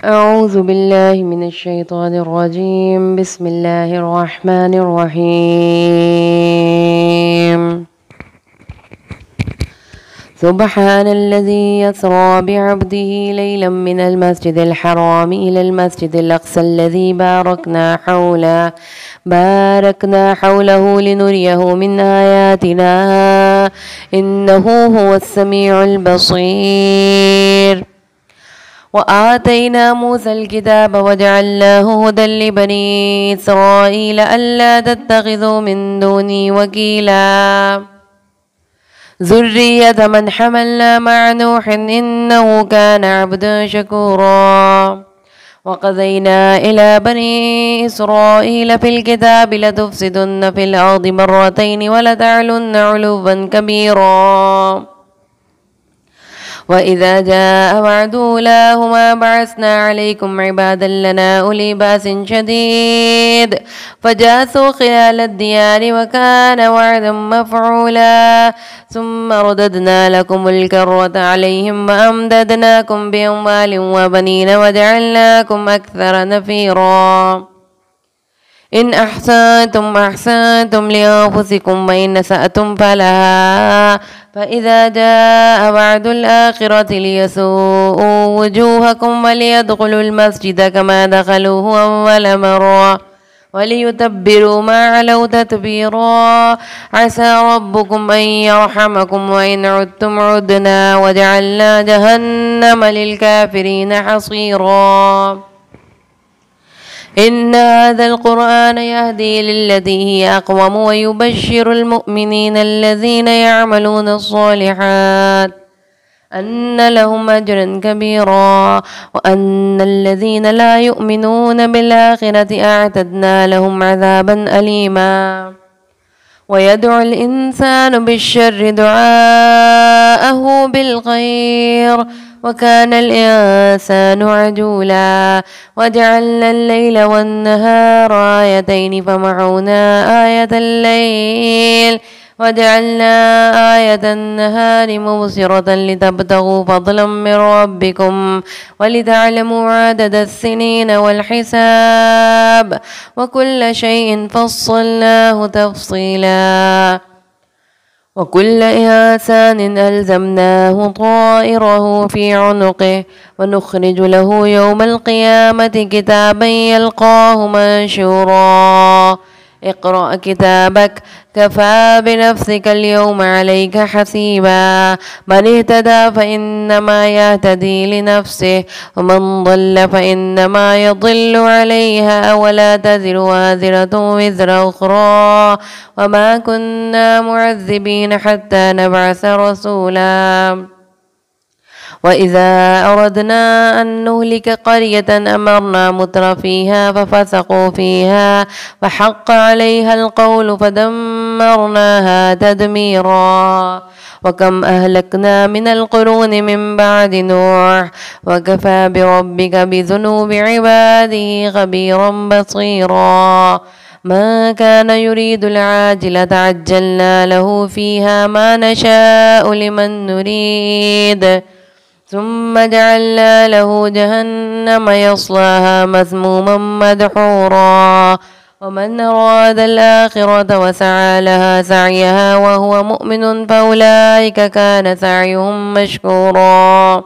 أعوذ بالله من الشيطان الرجيم. بسم الله الرحمن الرحيم. سبحان الذي يسرى بعبده ليلا من المسجد الحرام إلى المسجد الأقصى الذي باركنا حوله لنريه من آياتنا إنه هو السميع البصير. وآتينا موسى الكتاب وجعلناه هدى لبني إسرائيل ألا تتخذوا من دوني وكيلا ذرية من حملنا مع نوح إنه كان عبدا شكورا. وقضينا إلى بني إسرائيل في الكتاب لتفسدن في الأرض مرتين ولتعلن علوا كبيرا. وإذا جاء وعد أولاهما بعثنا عليكم عبادا لنا أولي بأس شديد فجاسوا خلال الديار وكان وعدا مفعولا. ثم رددنا لكم الكرة عليهم وأمددناكم بأموال وبنين وجعلناكم أكثر نفيرا. إن أحسنتم لأنفسكم وإن أسأتم فلها. فإذا جاء وعد الآخرة ليسوءوا وجوهكم وليدخلوا المسجد كما دخلوه أول مرة وليتبروا ما علوا تتبيرا. عسى ربكم أن يرحمكم وإن عدتم عدنا وجعلنا جهنم للكافرين حصيرا. إن هذا القرآن يهدي للتي هي أقوم ويبشر المؤمنين الذين يعملون الصالحات أن لهم أجرا كبيرا وأن الذين لا يؤمنون بالآخرة أعتدنا لهم عذابا أليما. ويدعو الإنسان بالشر دعاءه بالخير وكان الإنسان عجولا. وجعلنا الليل والنهار آيتين فمحونا آية الليل وجعلنا آية النهار مبصرة لتبتغوا فضلا من ربكم ولتعلموا عدد السنين والحساب وكل شيء فصلناه تفصيلا. وكل إنسان ألزمناه طائره في عنقه ونخرج له يوم القيامة كتابا يلقاه منشورا. اقرأ كتابك كفى بنفسك اليوم عليك حسيبا. من اهتدى فإنما يهتدي لنفسه ومن ضل فإنما يضل عليها ولا تزر وازرة وزر أخرى وما كنا معذبين حتى نبعث رسولا. وإذا أردنا أن نهلك قرية أمرنا مترفيها ففسقوا فيها فحق عليها القول فدمرناها تدميرا. وكم أهلكنا من القرون من بعد نوح وكفى بربك بذنوب عباده خبيرا بصيرا. ما كان يريد العاجلة عجلنا له فيها ما نشاء لمن نريد ثم جعلنا له جهنم يصلاها مذموما مدحورا. ومن أراد الآخرة وسعى لها سعيها وهو مؤمن فأولئك كان سعيهم مشكورا.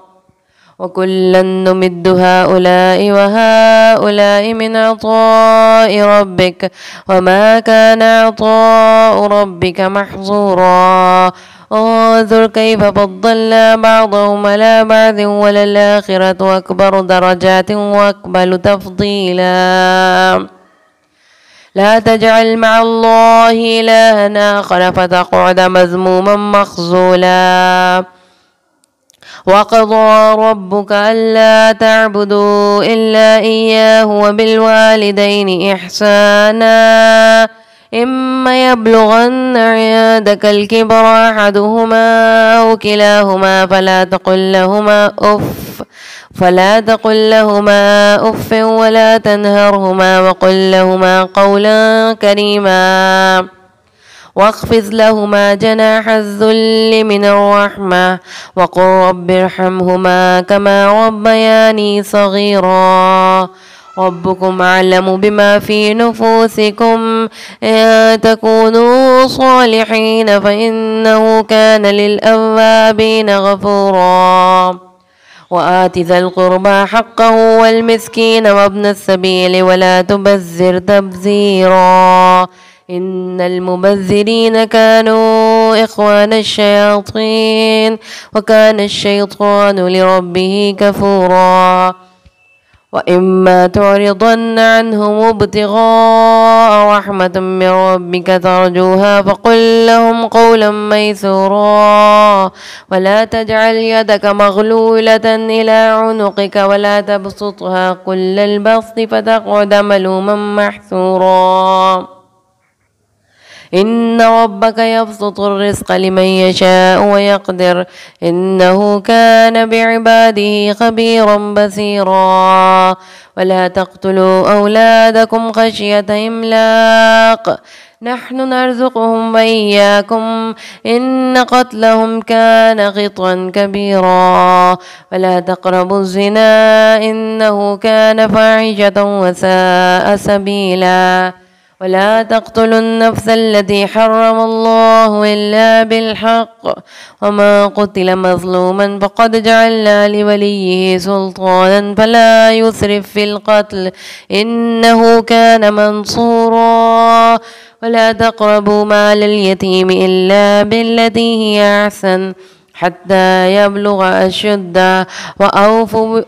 وكلا نمد هؤلاء وهؤلاء من عطاء ربك وما كان عطاء ربك محظورا. انظر كيف فضلنا بعضهم على بعض وللآخرة أكبر درجات وأكمل تفضيلا. لا تجعل مع الله إلها آخر فتقعد مذموما مخذولا. وقضى ربك ألا تعبدوا إلا إياه وبالوالدين إحسانا إما يبلغن عندك الكبر أحدهما أو كلاهما فلا تقل لهما أف ولا تنهرهما وقل لهما قولا كريما. واخفض لهما جناح الذل من الرحمة وقل رب ارحمهما كما ربياني صغيرا. ربكم أعلم بما في نفوسكم إن تكونوا صالحين فإنه كان للأوابين غفورا. وآت ذا القربى حقه والمسكين وابن السبيل ولا تبذر تبذيرا إن المبذرين كانوا إخوان الشياطين وكان الشيطان لربه كفورا. وإما تعرضن عنهم ابتغاء رحمة من ربك ترجوها فقل لهم قولا ميسورا ولا تجعل يدك مغلولة إلى عنقك ولا تبسطها كل البسط فتقعد ملوما محسورا. إن ربك يبسط الرزق لمن يشاء ويقدر إنه كان بعباده خبيرا بصيرا. ولا تقتلوا أولادكم خشية إملاق نحن نرزقهم وإياكم إن قتلهم كان خطئا كبيرا. ولا تقربوا الزنا إنه كان فاحشة وساء سبيلا. ولا تقتلوا النفس التي حرم الله إلا بالحق وما قتل مظلوما فقد جعلنا لوليه سلطانا فلا يسرف في القتل إنه كان منصورا. ولا تقربوا مال اليتيم إلا بالتي هي أحسن حتى يبلغ أشده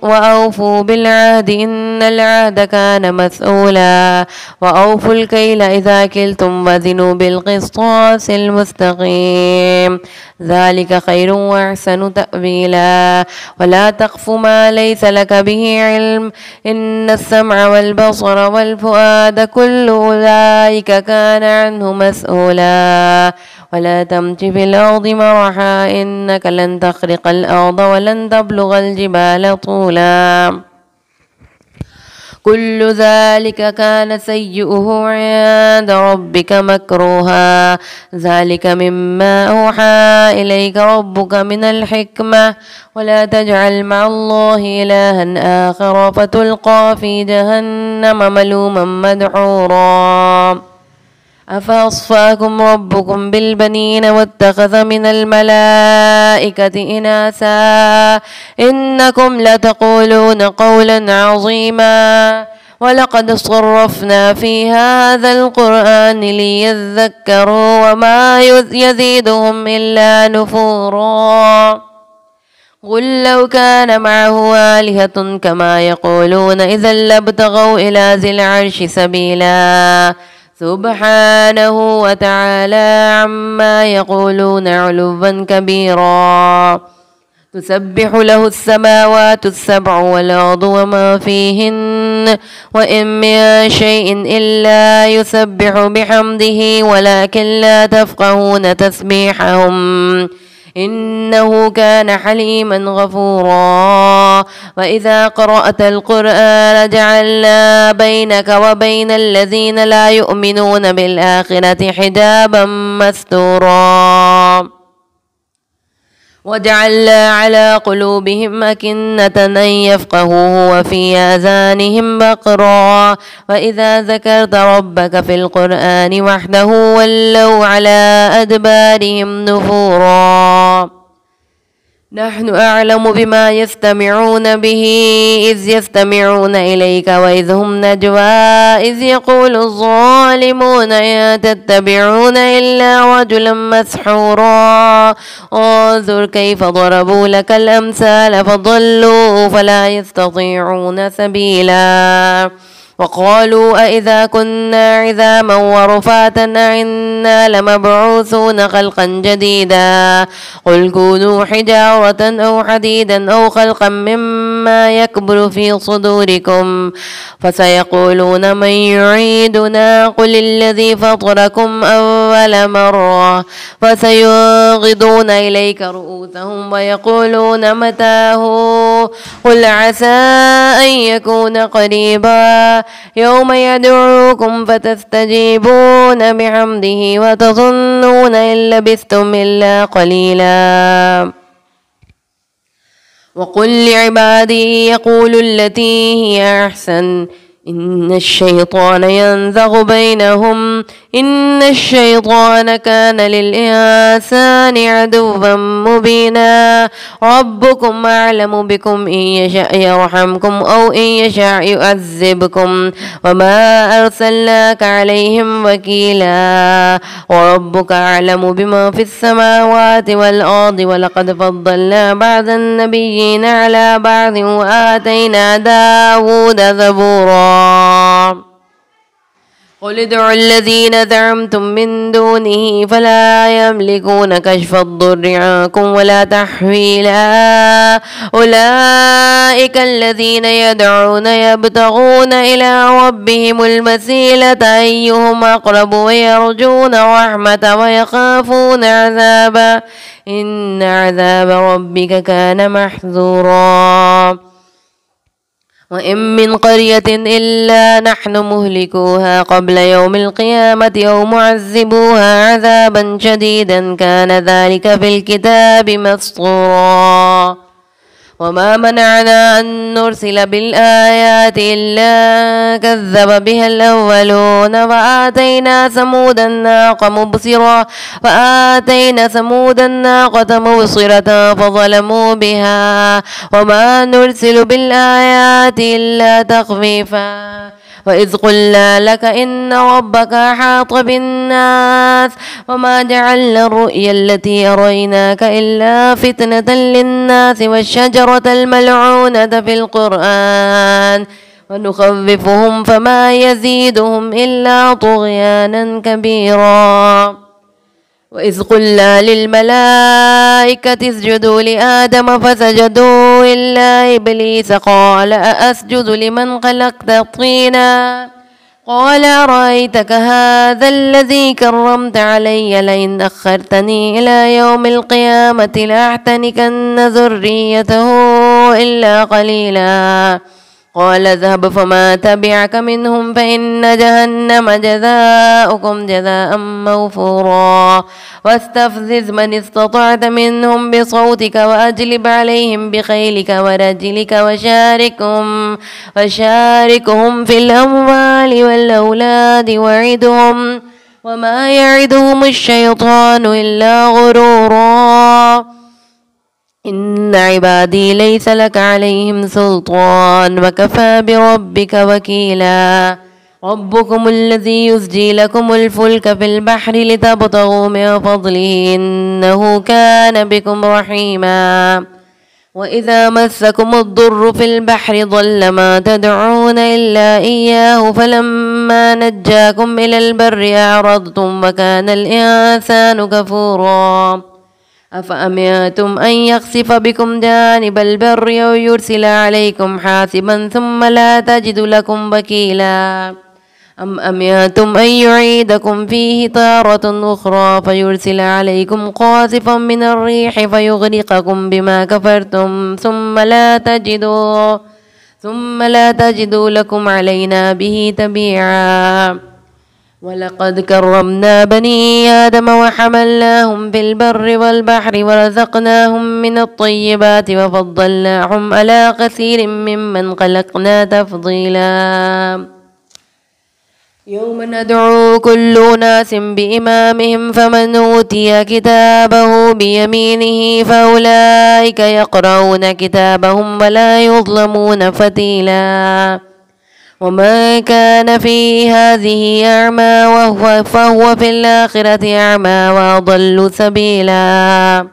وأوفوا بالعهد إن العهد كان مسؤولا. وأوفوا الكيل إذا كلتم وزنوا بالقسطاس المستقيم ذلك خير وأحسن تأويلا. ولا تقف ما ليس لك به علم إن السمع والبصر والفؤاد كل أولئك كان عنه مسؤولا. ولا تمش في الأرض مرحا إنك لن تخرق الأرض ولن تبلغ الجبال طولا كل ذلك كان سيئه عند ربك مكروها. ذلك مما أوحى إليك ربك من الحكمة. ولا تجعل مع الله إلها آخر فتلقى في جهنم ملوما مدحورا. أفأصفاكم ربكم بالبنين واتخذ من الملائكة إناثا إنكم لتقولون قولا عظيما. ولقد صرفنا في هذا القرآن ليذكروا وما يزيدهم إلا نفورا. قل لو كان معه آلهة كما يقولون إذا لابتغوا إلى ذي العرش سبيلا سبحانه وتعالى عما يقولون علوا كبيرا. تسبح له السماوات السبع والأرض وما فيهن وإن من شيء إلا يسبح بحمده ولكن لا تفقهون تسبيحهم إنه كان حليما غفورا. وإذا قرأت القرآن جعلنا بينك وبين الذين لا يؤمنون بالآخرة حجابا مستورا. وجعلنا على قلوبهم أكنة أن يفقهوه وفي آذانهم وقرا. وإذا ذكرت ربك في القرآن وحده ولوا على أدبارهم نفورا. نحن أعلم بما يستمعون به إذ يستمعون إليك وإذ هم نجوى إذ يقول الظالمون إن تتبعون إلا رجلا مسحورا. انظر كيف ضربوا لك الأمثال فضلوا فلا يستطيعون سبيلا. وقالوا أئذا كنا عظاما ورفاتا أئنا لمبعوثون خلقا جديدا قل كونوا حجارة أو حديدا أو خلقا مما ما يكبر في صدوركم فسيقولون من يعيدنا قل الذي فطركم أول مرة فسينغضون إليك رؤوسهم ويقولون متاه قل عسى أن يكون قريبا يوم يدعوكم فتستجيبون بحمده وتظنون إن لبثتم إلا قليلا وقل لعبادي يقولوا التي هي أحسن إن الشيطان ينزغ بينهم إن الشيطان كان للإنسان عدوا مبينا ربكم أعلم بكم إن يشاء يرحمكم أو إن يشاء يعذبكم وما أرسلناك عليهم وكيلا وربك أعلم بما في السماوات والأرض ولقد فضلنا بعض النبيين على بعض وآتينا داود زبورا قل ادعوا الذين زعمتم من دونه فلا يملكون كشف الضر عنكم ولا تحويلا أولئك الذين يدعون يبتغون إلى ربهم المسيلة أيهم أقرب ويرجون رحمة ويخافون عذابا إن عذاب ربك كان محذورا وإن من قرية إلا نحن مهلكوها قبل يوم القيامة أو معذبوها عذابا شديدا كان ذلك في الكتاب مسطورا وما منعنا أن نرسل بالآيات إلا كذب بها الأولون فآتينا ثمود الناقة مبصرة فظلموا بها وما نرسل بالآيات إلا تخفيفا وإذ قلنا لك إن ربك أحاط بالناس وما جعلنا الرؤيا التي أريناك إلا فتنة للناس والشجرة الملعونة في القرآن ونخوفهم فما يزيدهم إلا طغيانا كبيرا وإذ قلنا للملائكة اسجدوا لآدم فسجدوا إلا إبليس قال أأسجد لمن خلقت طينا قال أرأيتك هذا الذي كرمت علي لئن أخرتني إلى يوم القيامة لأحتنكن ذريته إلا قليلا قال اذهب فما تبعك منهم فإن جهنم جزاؤكم جزاء موفورا واستفزز من استطعت منهم بصوتك وأجلب عليهم بخيلك ورجلك وشاركهم في الأموال والأولاد وعدهم وما يعدهم الشيطان إلا غرورا إن عبادي ليس لك عليهم سلطان وكفى بربك وكيلا ربكم الذي يسجي لكم الفلك في البحر لتبتغوا من فضله إنه كان بكم رحيما وإذا مسكم الضر في البحر ضل ما تدعون إلا إياه فلما نجاكم إلى البر أعرضتم وكان الإنسان كفورا أفأمنتم أن يخسف بكم جانب البر أو يرسل عليكم حاسبا ثم لا تجدوا لكم وكيلا أم أمنتم أن يعيدكم فيه تارة أخرى فيرسل عليكم قاصفا من الريح فيغرقكم بما كفرتم ثم لا تجدوا لكم علينا به تبيعا ولقد كرمنا بني آدم وحملناهم في البر والبحر ورزقناهم من الطيبات وفضلناهم على كثير ممن خلقنا تفضيلا يوم ندعو كل أناس بإمامهم فمن أوتي كتابه بيمينه فأولئك يقرؤون كتابهم ولا يظلمون فتيلا وما كان في هذه أعمى فهو في الآخرة أعمى وأضل سبيلا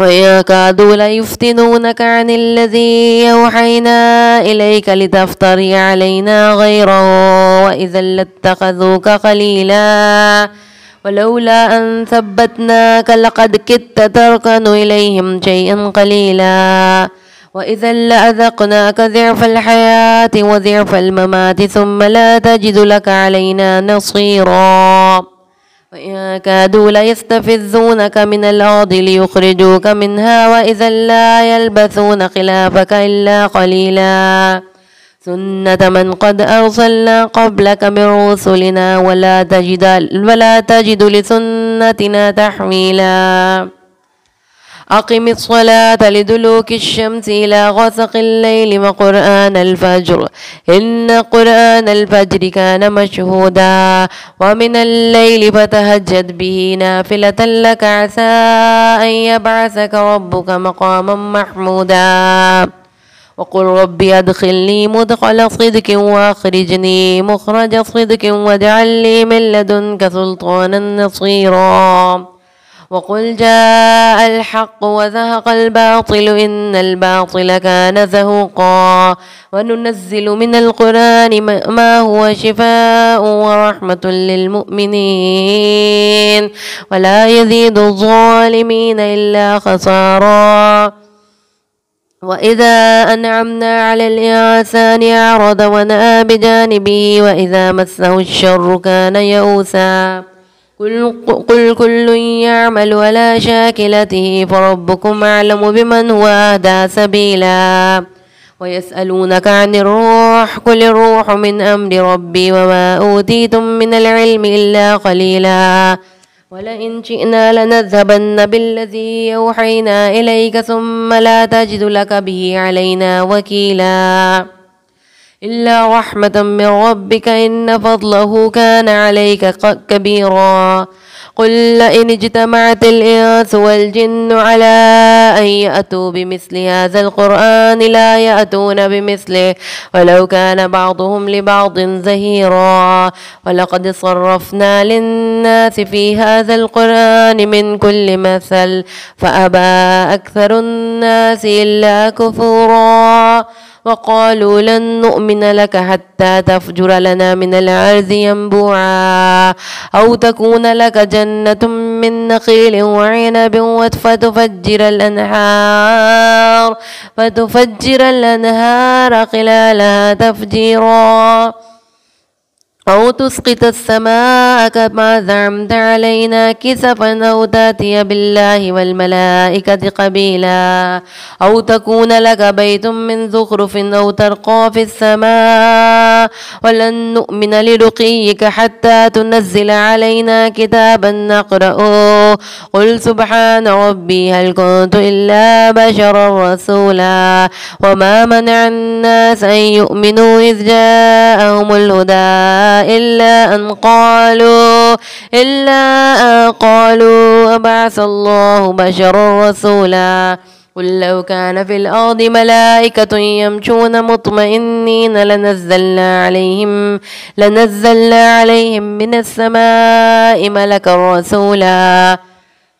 ويكادوا ليفتنونك عن الذي أوحينا إليك لتفتري علينا غيره وإذا لاتخذوك خليلا ولولا أن ثبتناك لقد كدت تركن إليهم شيئا قليلا وإذا لأذقناك ضعف الحياة وضعف الممات ثم لا تجد لك علينا نصيرا وإن كادوا ليستفزونك من الأرض ليخرجوك منها وإذا لا يلبثون خلافك إلا قليلا سنة من قد أرسلنا قبلك من رسلنا ولا تجد لسنتنا تحويلا أقم الصلاة لدلوك الشمس إلى غسق الليل وقرآن الفجر إن قرآن الفجر كان مشهودا ومن الليل فتهجد به نافلة لك عسى أن يبعثك ربك مقاما محمودا وقل ربي أدخلني مدخل صدق وأخرجني مخرج صدق واجعل لي من لدنك سلطانا نصيرا وقل جاء الحق وزهق الباطل إن الباطل كان زهوقا وننزل من القرآن ما هو شفاء ورحمة للمؤمنين ولا يزيد الظالمين إلا خسارا وإذا أنعمنا على الإنسان أعرض ونأى بجانبه وإذا مسه الشر كان يئوسا قل كل يعمل على شاكلته فربكم أعلم بمن هو أهدى سبيلا ويسألونك عن الروح قل الروح من أمر ربي وما أوتيتم من العلم إلا قليلا ولئن شئنا لنذهبن بالذي أوحينا إليك ثم لا تجد لك به علينا وكيلا إلا رحمة من ربك إن فضله كان عليك كبيرا قل لئن اجتمعت الإنس والجن على أن يأتوا بمثل هذا القرآن لا يأتون بمثله ولو كان بعضهم لبعض زهيرا ولقد صرفنا للناس في هذا القرآن من كل مثل فأبى أكثر الناس إلا كفورا وقالوا لن نؤمن لك حتى تفجر لنا من الأرض ينبوعا أو تكون لك جنة من نخيل وعنب فتفجر الأنهار خلالها تفجيرا أو تسقط السماء كما زعمت علينا كسفا أو تأتي بالله والملائكة قبيلا أو تكون لك بيت من زخرف أو ترقى في السماء ولن نؤمن لرقيك حتى تنزل علينا كتابا نقرأه قل سبحان ربي هل كنت إلا بشرا رسولا وما منع الناس أن يؤمنوا إذ جاءهم الهدى إلا أن قالوا أبعث الله بشرا رسولا قل لو كان في الأرض ملائكة يمشون مطمئنين لنزلنا عليهم من السماء ملكا رسولا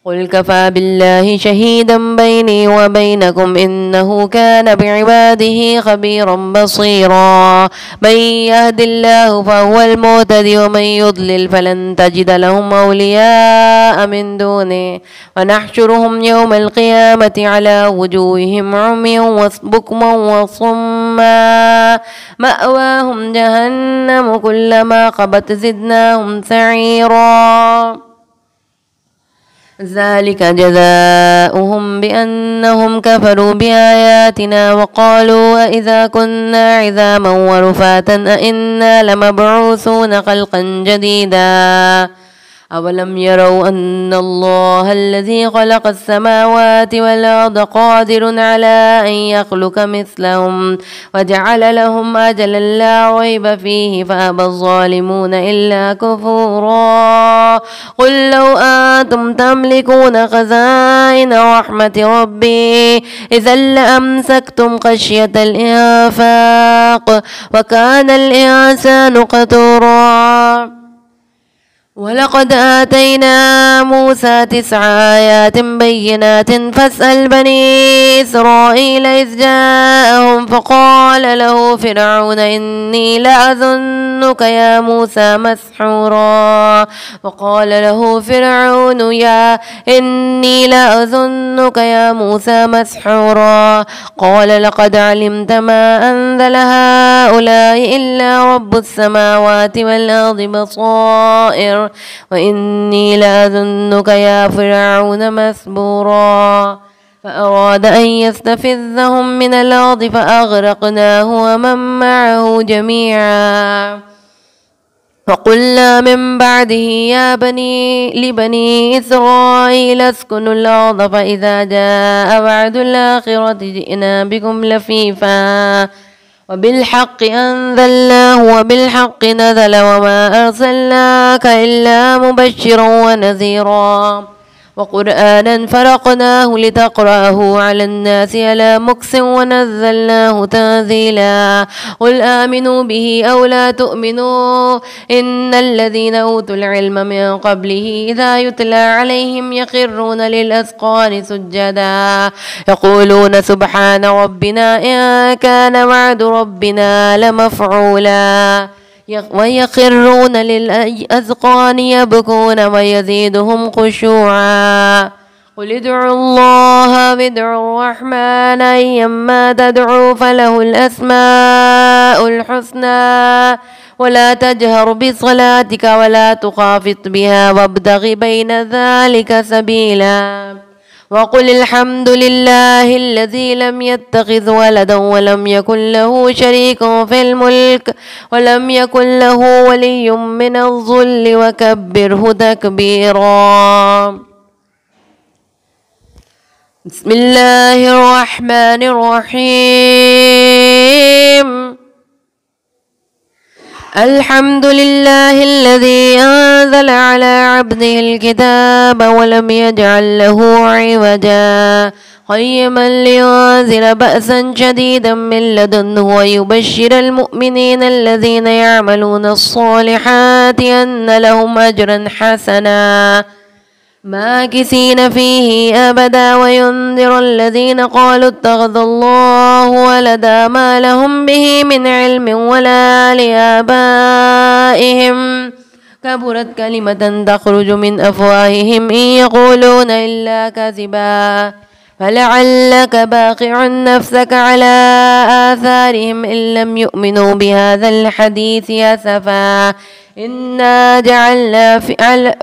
قل كفى بالله شهيدا بيني وبينكم إنه كان بعباده خبيرا بصيرا من يهد الله فهو المهتدي ومن يضلل فلن تجد لهم أولياء من دونه ونحشرهم يوم القيامة على وجوههم عميا وبكما وصما مأواهم جهنم كلما خبت زدناهم سعيرا ذلك جزاؤهم بأنهم كفروا بآياتنا وقالوا أإذا كنا عظاما ورفاتا أإنا لمبعوثون خلقا جديدا أولم يروا أن الله الذي خلق السماوات والأرض قادر على أن يخلق مثلهم وجعل لهم أجلا لا ريب فيه فأبى الظالمون إلا كفورا قل لو أنتم تملكون خزائن رحمة ربي إذا لأمسكتم خشية الإنفاق وكان الإنسان قتورا ولقد آتينا موسى 9 آيات بينات فاسأل بني إسرائيل إذ جاءهم فقال له فرعون إني لأظنك يا موسى مسحورا. وقال له فرعون إني لأظنك يا موسى مسحورا. قال لقد علمت ما أنزل هؤلاء إلا رب السماوات والأرض بصائر وإني لأظنك يا فرعون مسبورا. فأراد أن يستفزهم من الأرض فأغرقناه ومن معه جميعا. وقلنا من بعده لبني إسرائيل اسكنوا الأرض فإذا جاء وعد الآخرة جئنا بكم لفيفا وبالحق أنزلناه وبالحق نزل وما أرسلناك إلا مبشرا ونذيرا وقرآنا فرقناه لتقرأه على الناس على مكث ونزلناه تنزيلا. قل آمنوا به أو لا تؤمنوا إن الذين أوتوا العلم من قبله إذا يتلى عليهم يخرون للأذقان سجدا يقولون سبحان ربنا إن كان وعد ربنا لمفعولا ويخرون للأذقان يبكون ويزيدهم خشوعا. قل ادعوا الله وادعوا الرحمن أيما تدعوا فله الأسماء الحسنى ولا تجهر بصلاتك ولا تخافت بها وابتغ بين ذلك سبيلا. وقل الحمد لله الذي لم يتخذ ولدا ولم يكن له شريك في الملك ولم يكن له ولي من الذل وكبره تكبيرا. بسم الله الرحمن الرحيم. الحمد لله الذي أنزل على عبده الكتاب ولم يجعل له عوجا قيما لينذر بأسا شديدا من لدنه ويبشر المؤمنين الذين يعملون الصالحات أن لهم أجرا حسنا ماكثين فيه أبدا وينذر الذين قالوا اتخذ الله ولدا ما لهم به من علم ولا لآبائهم كبرت كلمة تخرج من أفواههم إن يقولون إلا كذبا فلعلك باقع نفسك على آثارهم إن لم يؤمنوا بهذا الحديث أسفا إنا جعلنا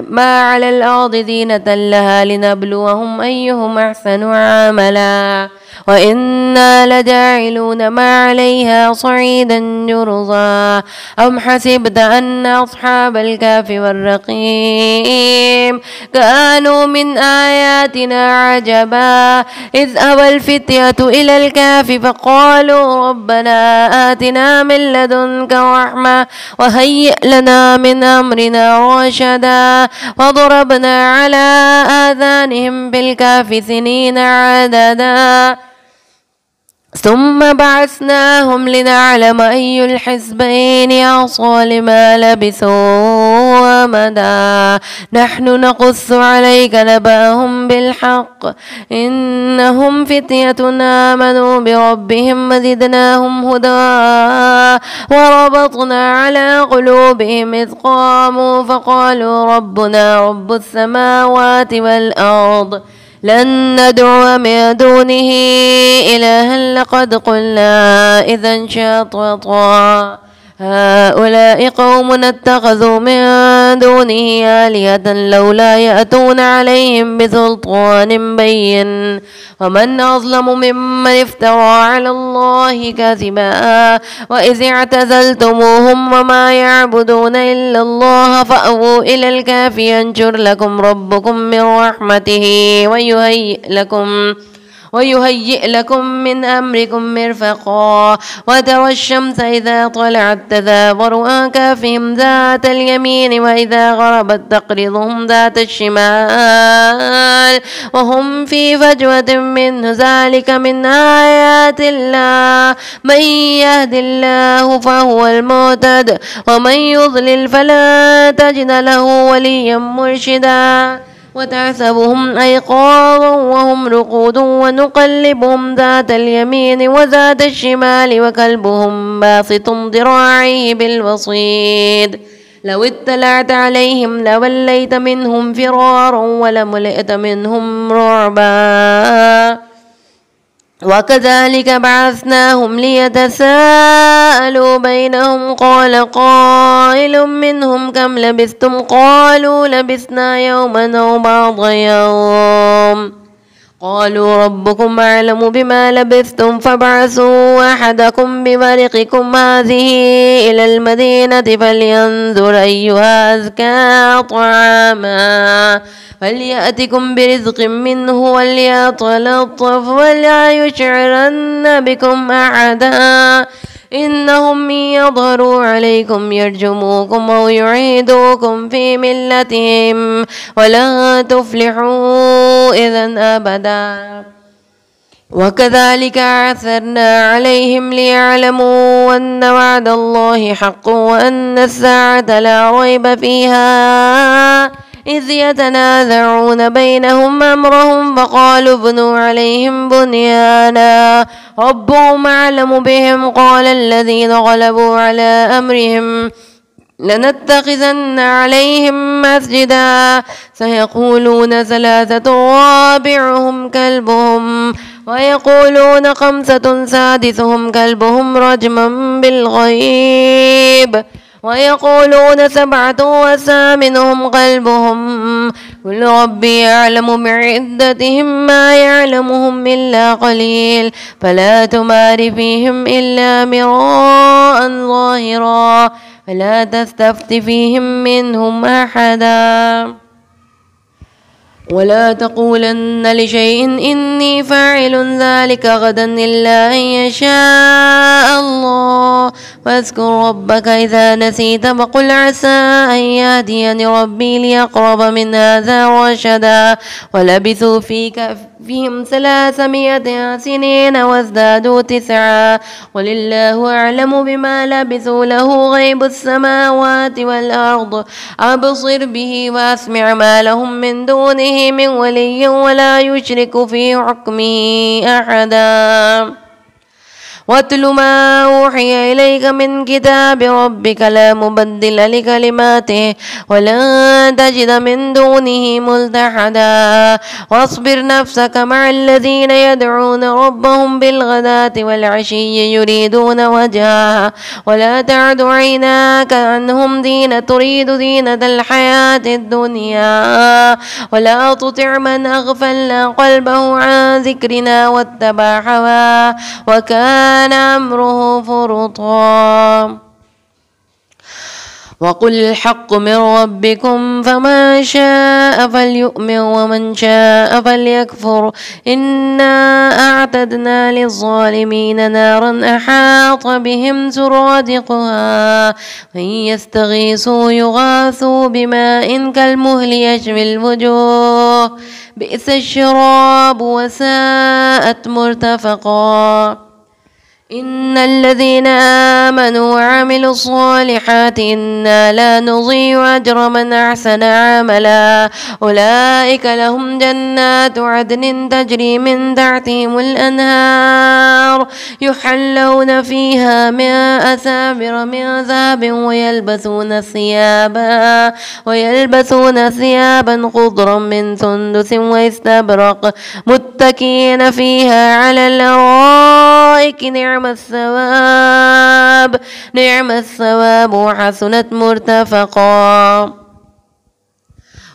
ما على الأرض زينة لها لنبلوهم أيهم أحسن عملا وإنا لجاعلون ما عليها صعيدا جرزا. أم حسبت أن أصحاب الكهف والرقيم كانوا من آياتنا عجبا إذ أوى الفتية إلى الكهف فقالوا ربنا آتنا من لدنك رحمة وهيئ لنا من أمرنا رشدا وضربنا على آذانهم بالكهف سنين عددا ثم بعثناهم لنعلم أي الحزبين أحصى لما لبثوا أمدا نحن نقص عليك نبأهم بالحق إنهم فتية آمنوا بربهم وزدناهم هدى وربطنا على قلوبهم إذ قاموا فقالوا ربنا رب السماوات والأرض لن ندعو من دونه إلها لقد قلنا إذا شططا هؤلاء قوم اتخذوا من دونه آلهة لولا يأتون عليهم بسلطان بين ومن أظلم ممن افترى على الله كذبا وإذ اعتزلتموهم وما يعبدون إلا الله فأووا إلى الكهف ينشر لكم ربكم من رحمته ويهيئ لكم من أمركم مرفقا وترى الشمس إذا طلعت تزاور عن كهفهم ذات اليمين وإذا غربت تقرضهم ذات الشمال وهم في فجوة منه ذلك من آيات الله من يهد الله فهو المهتد ومن يضلل فلا تجد له وليا مرشدا وتحسبهم أيقاظا وهم رقود ونقلبهم ذات اليمين وذات الشمال وكلبهم باسط ذراعيه بالوصيد لو اطلعت عليهم لوليت منهم فرارا ولملئت منهم رعبا وكذلك بعثناهم ليتساءلوا بينهم قال قائل منهم كم لبثتم قالوا لبثنا يوما أو بعض يوم قالوا ربكم أعلم بما لبثتم فابعثوا أحدكم بورقكم هذه إلى المدينة فلينظر أيها أزكى طعاما فليأتكم برزق منه وليتلطف ولا يشعرن بكم أحدا إنهم يظهروا عليكم يرجموكم أو يعيدوكم في ملتهم ولا تفلحوا إذا أبدا وكذلك عثرنا عليهم ليعلموا أن وعد الله حق وأن الساعة لا ريب فيها إذ يتنازعون بينهم أمرهم فقالوا ابنوا عليهم بنيانا ربهم أعلم بهم قال الذين غلبوا على أمرهم لنتخذن عليهم مسجدا سيقولون ثلاثة رابعهم كلبهم ويقولون خمسة سادسهم كلبهم رجما بالغيب ويقولون سبعة وثامنهم كلبهم قل ربي يعلم بعدتهم ما يعلمهم إلا قليل فلا تمار فيهم إلا مراء ظاهرا فلا تستفت فيهم منهم أحدا ولا تقولن لشيء إني فاعل ذلك غدا إلا أن يشاء الله واذكر ربك إذا نسيت وقل عسى أن يهديني ربي لأقرب من هذا رشدا ولبثوا في كهفهم 300 سنين وازدادوا 9 ولله أعلم بما لبثوا له غيب السماوات والأرض أبصر به وأسمع ما لهم من دونه من ولي ولا يشرك في حكمه أحدا واتل ما أوحي إليك من كتاب ربك لا مبدل لكلماته ولن تجد من دونه ملتحدا واصبر نفسك مع الذين يدعون ربهم بالغداة والعشي يريدون وجهه ولا تعد عيناك عنهم تريد زينة الحياة الدنيا ولا تطع من أغفلنا قلبه عن ذكرنا واتبع هواه وكان أمره فرطا وقل الحق من ربكم فمن شاء فليؤمن ومن شاء فليكفر إنا أعتدنا للظالمين نارا أحاط بهم سرادقها وإن يستغيثوا يغاثوا بماء كالمهل يشوي الوجوه بئس الشراب وساءت مرتفقا إن الذين آمنوا وعملوا الصالحات إنا لا نضيع أجر من أحسن عملا أولئك لهم جنات عدن تجري من تحتهم الأنهار يحلون فيها من أساور من ذهب ويلبسون ثيابا خضرا من سندس واستبرق متكئين فيها على الأرائك نعم الثواب وحسنت مرتفقا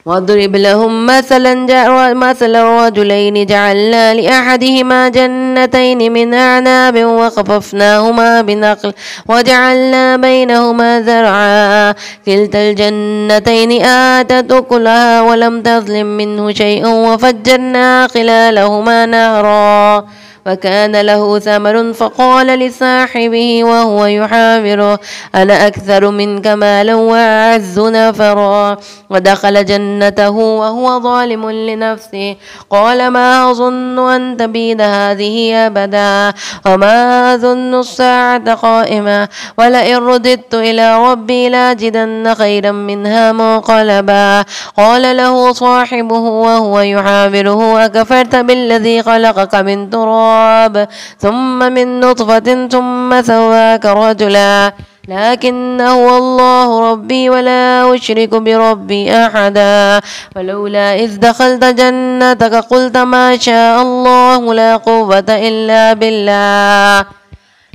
واضرب لهم مثلا رجلين جعلنا لأحدهما جنتين من أعناب وخففناهما بنخل وجعلنا بينهما زرعا كلتا الجنتين آتت أكلها ولم تظلم منه شيئا وفجرنا خلالهما نهرا وكان له ثمر فقال لصاحبه وهو يحاوره أنا أكثر منك مالا وأعز نفرا ودخل جنته وهو ظالم لنفسه قال ما أظن أن تبيد هذه أبدا وما أظن الساعة قائمة ولئن رددت إلى ربي لاجدن خيرا منها منقلبا قال له صاحبه وهو يحاوره أكفرت بالذي خلقك من تراب ثم من نطفة ثم سواك رجلا لكن هو الله ربي ولا أشرك بربي أحدا ولولا إذ دخلت جنتك قلت ما شاء الله لا قوة إلا بالله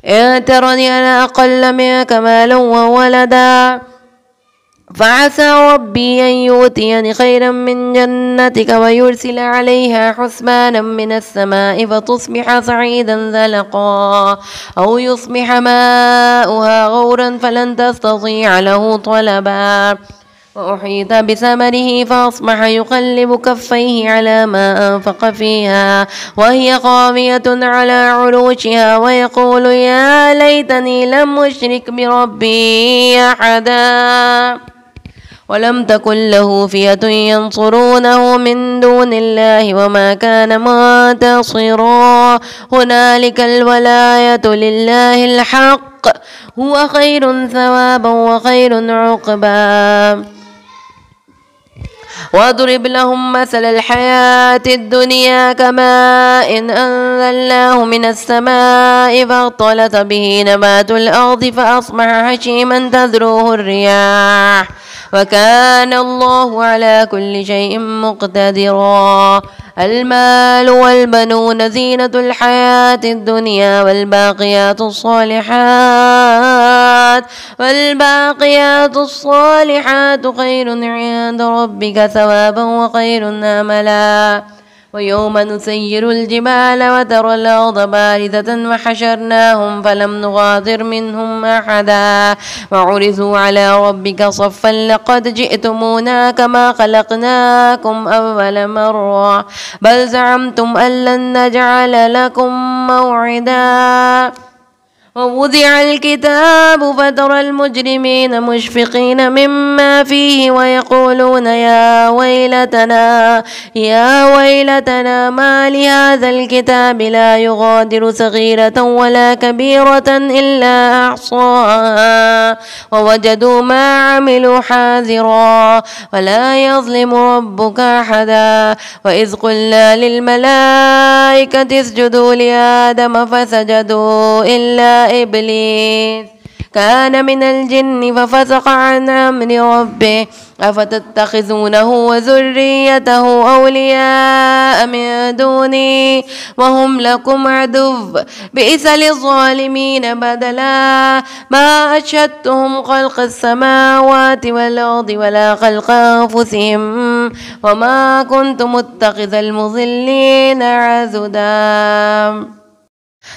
إن ترني أنا أقل منك مالا وولدا فعسى ربي أن يؤتيني خيرا من جنتك ويرسل عليها حسبانا من السماء فتصبح صعيدا زلقا أو يصبح ماؤها غورا فلن تستطيع له طلبا وأحيط بثمره فأصبح يقلب كفيه على ما أنفق فيها وهي خاوية على عروشها ويقول يا ليتني لم أشرك بربي أحدا ولم تكن له فئة ينصرونه من دون الله وما كان منتصرا هنالك الولاية لله الحق هو خير ثوابا وخير عقبا واضرب لهم مثل الحياة الدنيا كماء إن أنزلناه من السماء فاختلط به نبات الأرض فأصبح هشيما تذروه الرياح وكان الله على كل شيء مقتدرا المال والبنون زينة الحياة الدنيا والباقيات الصالحات خير عند ربك ثوابا وخير أملا ويوم نسير الجبال وترى الأرض بارزة وحشرناهم فلم نغادر منهم أحدا وعرضوا على ربك صفا لقد جئتمونا كما خلقناكم أول مرة بل زعمتم أن لن نجعل لكم موعدا ووضع الكتاب فترى المجرمين مشفقين مما فيه ويقولون يا ويلتنا ما لهذا الكتاب لا يغادر صغيرة ولا كبيرة إلا أحصاها ووجدوا ما عملوا حاذرا ولا يظلم ربك أحدا وإذ قلنا للملائكة اسجدوا لآدم فسجدوا إلا إبليس كان من الجن ففسق عن أمر ربه أفتتخذونه وذريته أولياء من دوني وهم لكم عدو بئس للظالمين بدلا ما أشهدتهم خلق السماوات والأرض ولا خلق أنفسهم وما كنت متخذ المضلين عضدا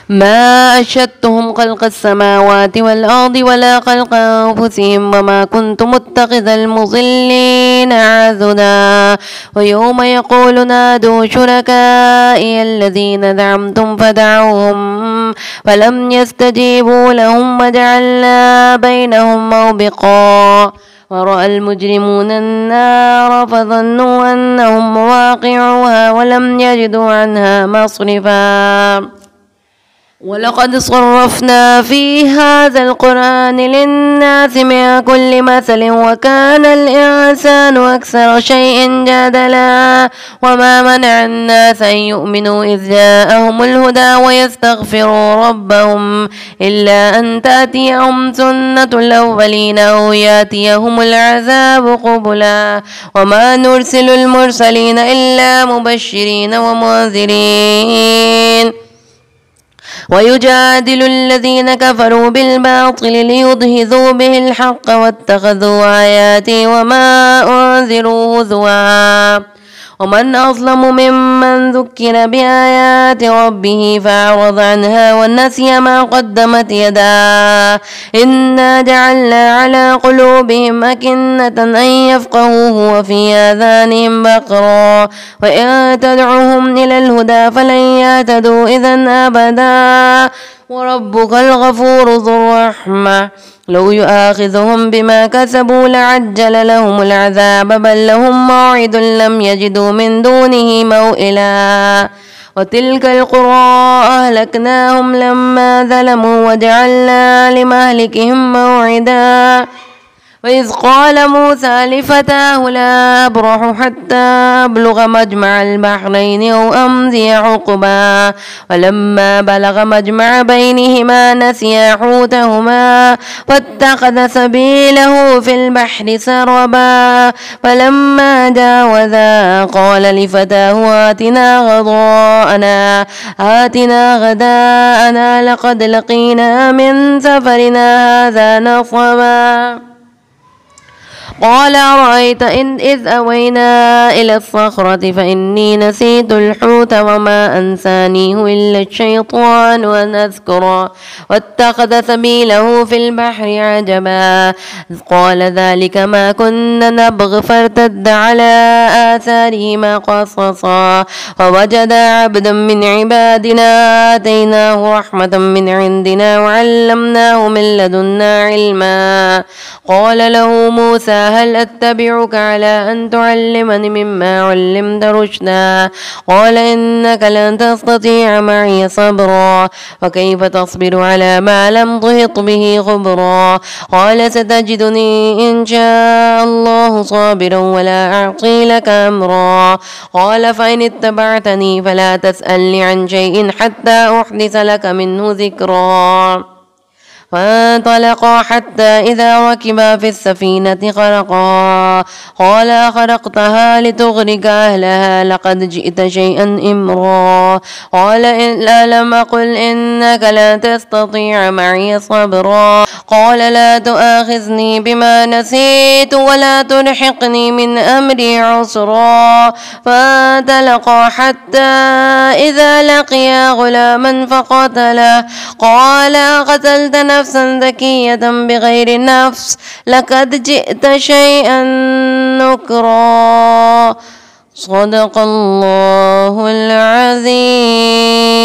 ما أشهدتهم خلق السماوات والأرض ولا خلق أنفسهم وما كنت متخذ المضلين عضدا ويوم يقول نادوا شركائي الذين زعمتم فدعوهم فلم يستجيبوا لهم وجعلنا بينهم موبقا ورأى المجرمون النار فظنوا أنهم مواقعوها ولم يجدوا عنها مصرفا ولقد صرفنا في هذا القرآن للناس من كل مثل وكان الإنسان أكثر شيء جدلا وما منع الناس أن يؤمنوا إذ جاءهم الهدى ويستغفروا ربهم إلا أن تأتيهم سنة الأولين أو يأتيهم العذاب قبلا وما نرسل المرسلين إلا مبشرين ومنذرين ويجادل الذين كفروا بالباطل ليدهزوا به الحق واتخذوا آياتي وما أنذروا هزوا ومن أظلم ممن ذكر بآيات ربه فأعرض عنها ونسي ما قدمت يداه إنا جعلنا على قلوبهم أكنة أن يفقهوه وفي آذانهم وقرا وإن تدعوهم إلى الهدى فلن يهتدوا إذا أبدا وربك الغفور ذو الرحمة لو يؤاخذهم بما كسبوا لعجل لهم العذاب بل لهم موعد لم يجدوا من دونه موئلا وتلك القرى أهلكناهم لما ظلموا وجعلنا لمهلكهم موعدا وإذ قال موسى لفتاه لا أبرح حتى أبلغ مجمع البحرين أو أمضي حقبا ولما بلغ مجمع بينهما نسيا حوتهما واتخذ سبيله في البحر سربا فلما جاوزا قال لفتاه آتنا غداءنا لقد لقينا من سفرنا هذا نصبا قال أرأيت إذ أوينا إلى الصخرة فإني نسيت الحوت وما أنسانيه إلا الشيطان أن أذكره واتخذ سبيله في البحر عجبا قال ذلك ما كنا نبغ فارتد على آثارهما قصصا فوجد عبدا من عبادنا آتيناه رحمة من عندنا وعلمناه من لدنا علما قال له موسى هل أتبعك على أن تعلمني مما علمت رشدا قال إنك لن تستطيع معي صبرا وكيف تصبر على ما لم تحط به خبرا قال ستجدني إن شاء الله صابرا ولا أعصي لك أمرا قال فإن اتبعتني فلا تسألني عن شيء حتى أحدث لك منه ذكرا فانطلقا حتى إذا ركبا في السفينة خرقا قال خرقتها لتغرق أهلها لقد جئت شيئا إمرا قال ألم أقل إنك لا تستطيع معي صبرا قال لا تؤاخذني بما نسيت ولا تلحقني من أمري عسرا فانطلقا حتى إذا لقيا غلاما فقتله قال قتلت نفسا ذكية بغير نفس لقد جئت شيئا نكرا صدق الله العظيم.